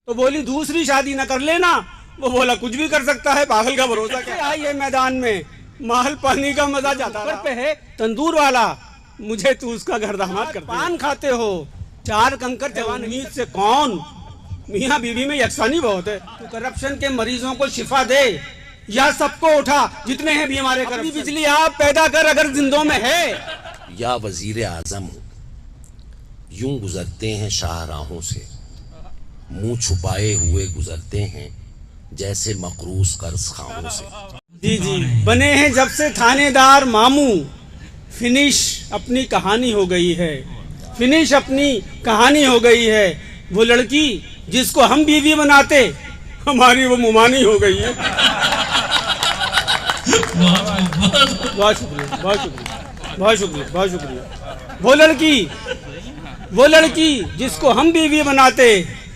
तो बोली दूसरी शादी न कर लेना। वो बोला कुछ भी कर सकता है, पागल का भरोसा क्या। आइए मैदान में महल पानी का मजा जाता पे है तंदूर वाला, मुझे तू उसका घर दामाद कर। पान खाते हो चार कंकर जवान नींद से कौन, मियाँ बीवी में यकसानी बहुत है। तू करप्शन के मरीजों को शिफा दे या सबको उठा जितने हैं भी हमारे कर। बिजली आप पैदा कर अगर जिंदों में है। या वजीर आजम यूं गुजरते हैं शाहराहों से, मुंह छुपाए हुए गुजरते हैं जैसे मकरूज कर्ज खाओं से। जी जी बने हैं जब से थानेदार मामू, फिनिश अपनी कहानी हो गई है, फिनिश अपनी कहानी हो गई है। वो लड़की जिसको हम बीवी बनाते हमारी वो मुमानी हो गई है। बहुत शुक्रिया, बहुत शुक्रिया, बहुत शुक्रिया, बहुत शुक्रिया। वो लड़की जिसको हम बीवी बनाते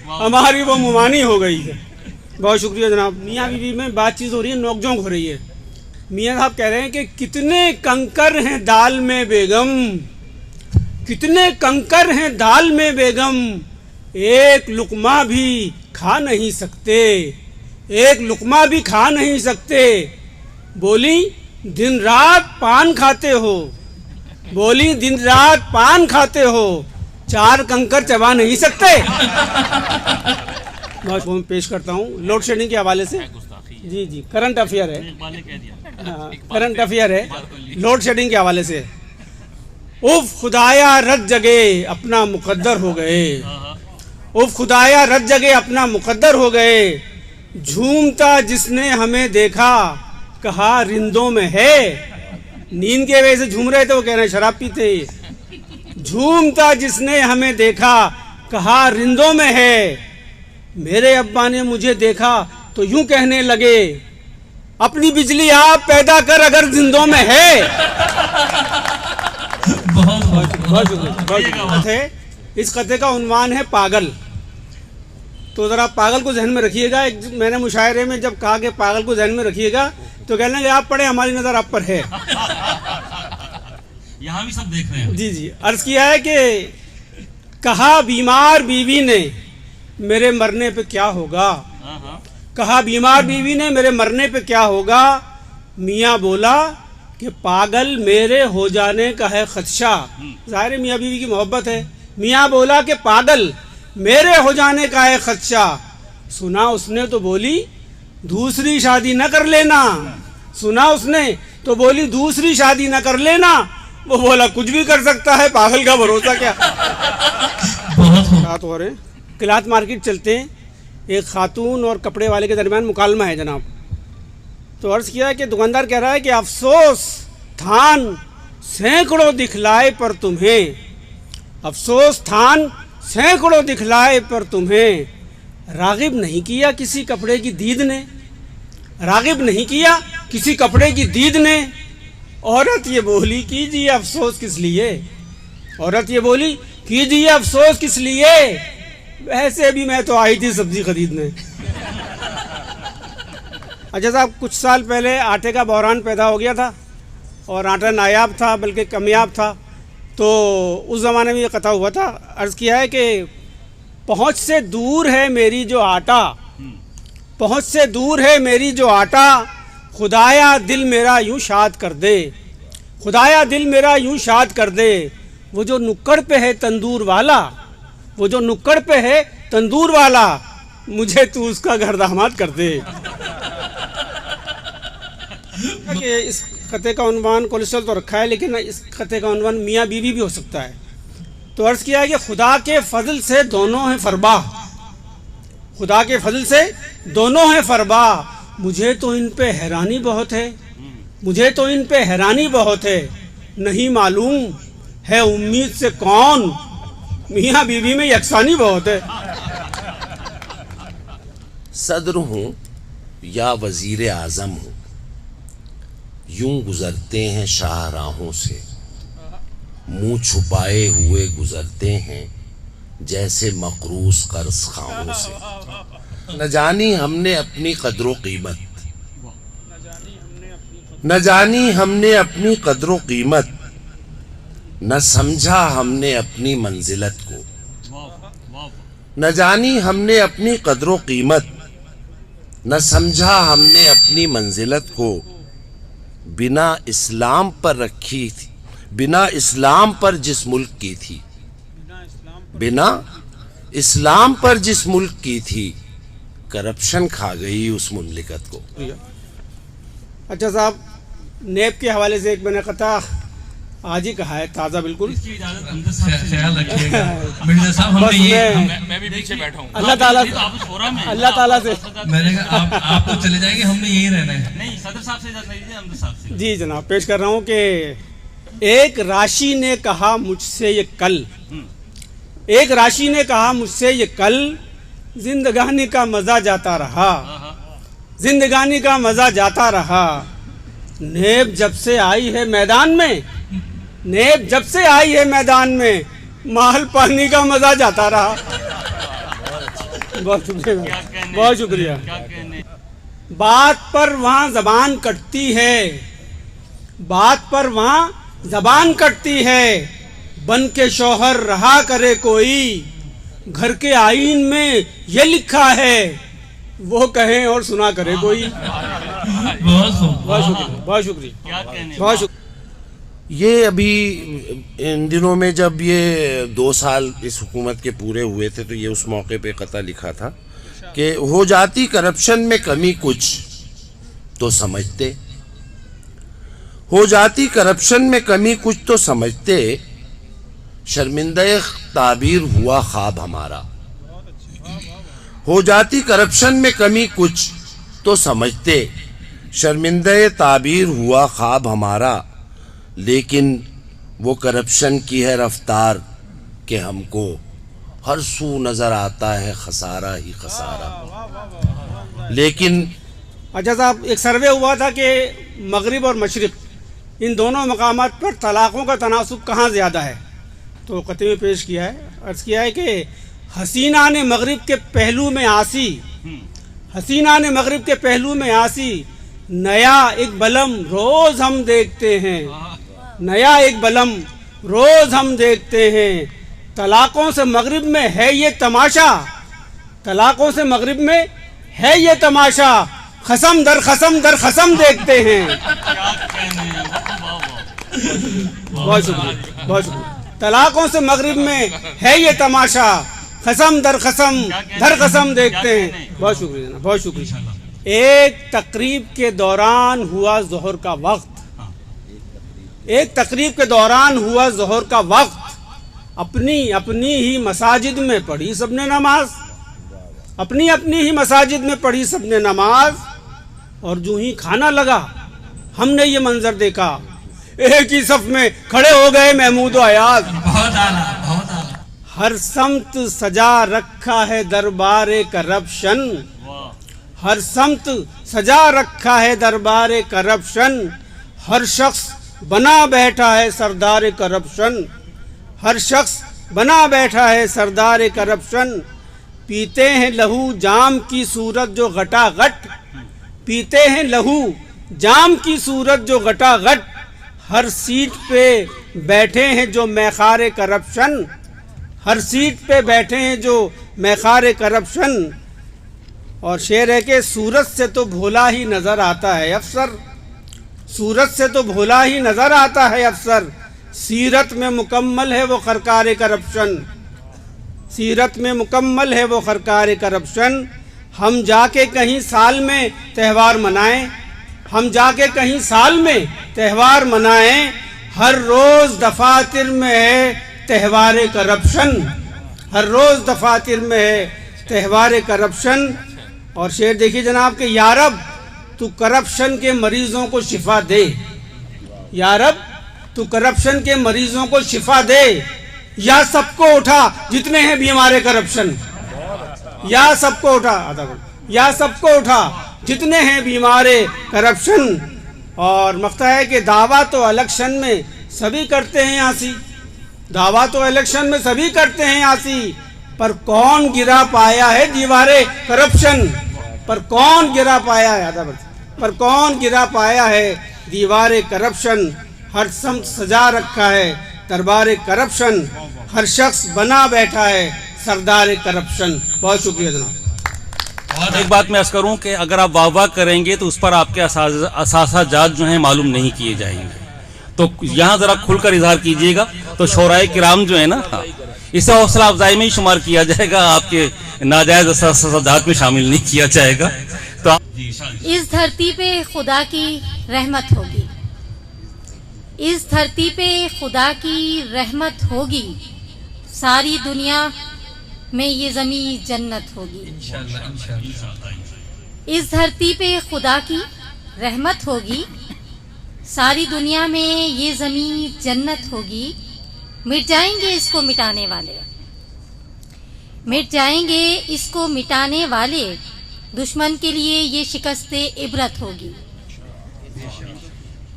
हमारी वो मुमानी हो गई है। बहुत शुक्रिया जनाब। मियाँ बीवी में बातचीत हो रही है, नोकझोंक हो रही है। मियाँ साहब कह रहे हैं कि कितने कंकर हैं दाल में बेगम, कितने कंकर हैं दाल में बेगम, एक लुकमा भी खा नहीं सकते, एक लुकमा भी खा नहीं सकते। बोली दिन रात पान खाते हो, बोली दिन रात पान खाते हो, चार कंकर चबा नहीं सकते। मैं पेश करता हूँ लोड शेडिंग के हवाले से। जी जी करंट अफेयर है, करंट अफेयर है, लोड शेडिंग के हवाले से। उफ खुदाया रत जगे अपना मुकद्दर हो गए, उफ खुदाया रत जगे अपना मुकद्दर हो गए। झूमता जिसने हमें देखा कहा रिंदों में है। नींद के वजह से झूम रहे थे, वो कह रहे हैं शराब पीते। झूमता जिसने हमें देखा कहा रिंदों में है। मेरे अब्बा ने मुझे देखा तो यूं कहने लगे अपनी बिजली आप पैदा कर अगर जिंदों में है। बहुत शुक्रिया। इस कथे का उन्वान है पागल। तो जरा पागल को ध्यान में रखिएगा। मैंने मुशायरे में जब कहा कि पागल को ध्यान में रखिएगा तो कहने लगे आप पढ़े, हमारी नजर आप पर है। यहाँ भी सब देख रहे हैं। जी जी अर्ज किया है कि कहा बीमार बीवी ने मेरे मरने पे क्या होगा, कहा बीमार बीवी ने मेरे मरने पे क्या होगा। मियाँ बोला कि पागल मेरे हो जाने का है खदशा। जाहिर है मियाँ बीवी की मोहब्बत है। मियाँ बोला कि पागल मेरे हो जाने का है खदशा। सुना उसने तो बोली दूसरी शादी न कर लेना, सुना उसने तो बोली दूसरी शादी न कर लेना। वो बोला कुछ भी कर सकता है, पागल का भरोसा क्या। बात हो रहे किलात मार्केट चलते हैं, एक खातून और कपड़े वाले के दरमियान मुकालमा है जनाब। तो अर्ज़ किया है कि दुकानदार कह रहा है कि अफसोस थान सैकड़ों दिखलाए पर तुम्हें, अफसोस थान सैकड़ों दिखलाए पर तुम्हें रागिब नहीं किया किसी कपड़े की दीद ने, रागिब नहीं किया किसी कपड़े की दीद ने। औरत ये बोली कीजिए अफसोस किस लिए, औरत ये बोली कीजिए अफसोस किस लिए, वैसे भी मैं तो आई थी सब्जी खरीदने। अच्छा साहब कुछ साल पहले आटे का बहरान पैदा हो गया था और आटा नायाब था बल्कि कमियाब था। तो उस ज़माने में ये कथा हुआ था। अर्ज़ किया है कि पहुँच से दूर है मेरी जो आटा, पहुँच से दूर है मेरी जो आटा, खुदाया दिल मेरा यूं शाद कर दे, खुदाया दिल मेरा यूं शाद कर दे। वो जो नुक्कड़ पे है तंदूर वाला, वो जो नुक्कड़ पे है तंदूर वाला, मुझे तू उसका घर दामाद कर दे। कि इस खते का उन्वान कोलेस्ट्रॉल तो रखा है, लेकिन इस खते का उन्वान मियाँ बीवी भी हो सकता है। तो अर्ज़ किया है कि खुदा के फजल से दोनों हैं फरबा, खुदा के फजल से दोनों हैं फरबा। मुझे तो इन पे हैरानी बहुत है, मुझे तो इन पे हैरानी बहुत है, नहीं मालूम है उम्मीद से कौन, मियाँ बीवी में यकसानी बहुत है। सदर हूँ या वजीर आजम हूँ, यूं गुजरते हैं शाहराहों से, मुंह छुपाए हुए गुजरते हैं जैसे मकरूज कर्ज खाओं से। न जानी हमने अपनी कदरों कीमत, न जानी हमने अपनी कदरों कीमत, न समझा हमने अपनी मंजिलत को। न जानी हमने अपनी कदर कीमत, न समझा हमने अपनी मंजिलत को। बिना इस्लाम पर रखी थी, बिना इस्लाम पर जिस मुल्क की थी, बिना इस्लाम पर जिस मुल्क की थी, करप्शन खा गई उस मुमलिकत को। अच्छा साहब, नेब के हवाले से एक मैंने कथा आज ही कहा है, ताज़ा बिल्कुल। ख्याल रखिएगा मिर्जा साहब, हमने ये मैं भी पीछे बैठा हूँ। अल्लाह ताला से मैंने कहा आप तो चले जाएंगे, हमने यही रहना है। नहीं, सदर साहब से इजाजत लीजिए, अमजद साहब से। जी जनाब, पेश कर रहा हूँ कि एक राशि ने कहा मुझसे ये कल, एक राशि ने कहा मुझसे ये कल, जिंदगानी का मज़ा जाता रहा, जिंदगानी का मज़ा जाता रहा। नेब जब से आई है मैदान में, नेब जब से आई है मैदान में, महल पानी का मज़ा जाता रहा। बहुत शुक्रिया, बहुत शुक्रिया। क्या कहने। बात पर वहाँ ज़बान कटती है, बात पर वहाँ ज़बान कटती है, बन के शौहर रहा करे कोई, घर के आईन में ये लिखा है, वो कहें और सुना करे कोई। बहुत शुक्रिया, बहुत शुक्रिया, क्या कहने। बहुत शुक्रिया। ये अभी इन दिनों में जब ये 2 साल इस हुकूमत के पूरे हुए थे, तो ये उस मौके पे कथा लिखा था कि हो जाती करप्शन में कमी कुछ तो समझते, हो जाती करप्शन में कमी कुछ तो समझते, शर्मिंदे ताबीर हुआ ख्वाब हमारा। हो जाती करप्शन में कमी कुछ तो समझते, शर्मिंदे ताबीर हुआ ख्वाब हमारा। लेकिन वो करप्शन की है रफ्तार कि हमको हर सू नज़र आता है खसारा ही खसारा। लेकिन अच्छा साहब, एक सर्वे हुआ था कि मगरिब और मशरिक़ इन दोनों मकामात पर तलाक़ों का तनासुब कहाँ ज़्यादा है, तो कतई में पेश किया है, अर्ज़ किया है कि हसीना ने मगरिब के पहलू में आसी, हसीना ने मगरिब के पहलू में आसी, नया एक बलम रोज़ हम देखते हैं, नया एक बलम रोज़ हम देखते हैं। तलाक़ों से मगरिब में है ये तमाशा, तलाक़ों से मगरिब में है ये तमाशा, खसम दर खसम दर खसम देखते हैं। क्या कहने। बहुत शुक्रिया, बहुत शुक्रिया। तलाक़ों से मगरिब में है ये तमाशा, खसम दर खसम दर खसम देखते हैं। बहुत शुक्रिया, बहुत शुक्रिया। एक तकरीब के दौरान हुआ ज़ोहर का वक्त, एक तकरीब के दौरान हुआ ज़ोहर का वक्त, अपनी अपनी ही मसाजिद में पढ़ी सबने नमाज, अपनी अपनी ही मसाजिद में पढ़ी सबने नमाज। और जो ही खाना लगा हमने ये मंजर देखा, एक ही सफ में खड़े हो गए महमूद अयाज। बहुत आला, बहुत आला। हर समत सजा रखा है दरबारे करप्शन, हर समत सजा रखा है दरबारे करप्शन, हर शख्स बना बैठा है सरदार करप्शन, हर शख्स बना बैठा है सरदार करप्शन। पीते हैं लहू जाम की सूरत जो घटा घट, पीते हैं लहू जाम की सूरत जो घटा घट, हर सीट पे बैठे हैं जो मैखारे करप्शन, हर सीट पे बैठे हैं जो मैखारे करप्शन। और शेर है कि सूरत से तो भोला ही नज़र आता है अफसर, सूरत से तो भोला ही नज़र आता है अफसर, सीरत में मुकम्मल है वो खरकार करप्शन, सीरत में मुकम्मल है वो खरकार करप्शन। हम जाके कहीं साल में त्यौहार मनाएं, हम जाके कहीं साल में त्यौहार मनाएं, हर रोज़ दफातर में है त्यौहार करप्शन, हर रोज़ दफातर में है त्यौहार करप्शन। और शेर देखिए जनाब कि यारब तू करप्शन के मरीज़ों को शिफा दे, यारब तू करप्शन के मरीज़ों को शिफा दे, या सबको उठा जितने हैं बीमार करप्शन, या सबको उठा, या सबको उठा जितने हैं बीमार करप्शन। और मख्ता है कि दावा तो इलेक्शन में सभी करते हैं आसी, दावा तो इलेक्शन में सभी करते हैं आसी, पर कौन गिरा पाया है दीवारे करप्शन, पर कौन गिरा पाया है, पर कौन गिरा पाया है दीवारे करप्शन। हर समत सजा रखा है दरबार करप्शन, हर शख्स बना बैठा है सरदार करप्शन। बहुत शुक्रिया जनाब। और एक बात मैं अर्ज करूं कि अगर आप वाह वाह करेंगे तो उस पर आपके असासाजात जो हैं मालूम नहीं किए जाएंगे, तो यहाँ जरा खुलकर इजहार कीजिएगा तो शोराए किराम जो है ना, हाँ, इसे हौसला अफजाई में ही शुमार किया जाएगा, आपके नाजायज असासाजात में शामिल नहीं किया जाएगा। तो इस धरती पे खुदा की रहमत होगी, इस धरती पे खुदा की रहमत होगी, सारी दुनिया में ये ज़मीं जन्नत होगी। इस धरती पे खुदा की रहमत होगी, सारी दुनिया में ये ज़मीं जन्नत होगी। मिट जाएंगे इसको मिटाने वाले, मिट जाएंगे इसको मिटाने वाले, दुश्मन के लिए ये शिकस्ते इबरत होगी।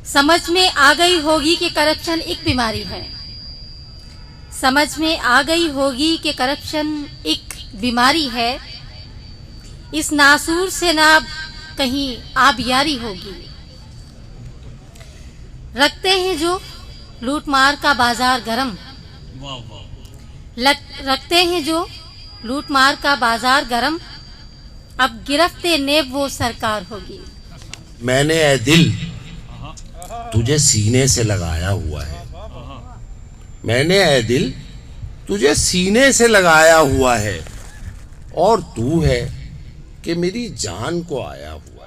समझ में आ गई होगी कि करप्शन एक बीमारी है, समझ में आ गई होगी कि करप्शन एक बीमारी है। इस नासूर से ना कहीं आबियारी होगी। रखते हैं जो लूट मार का बाजार गरम, रखते हैं जो लूट मार का बाजार गरम, अब गिरफ्ते नेब वो सरकार होगी। मैंने ए दिल तुझे सीने से लगाया हुआ है, मैंने ए दिल तुझे सीने से लगाया हुआ है, और तू है कि मेरी जान को आया हुआ।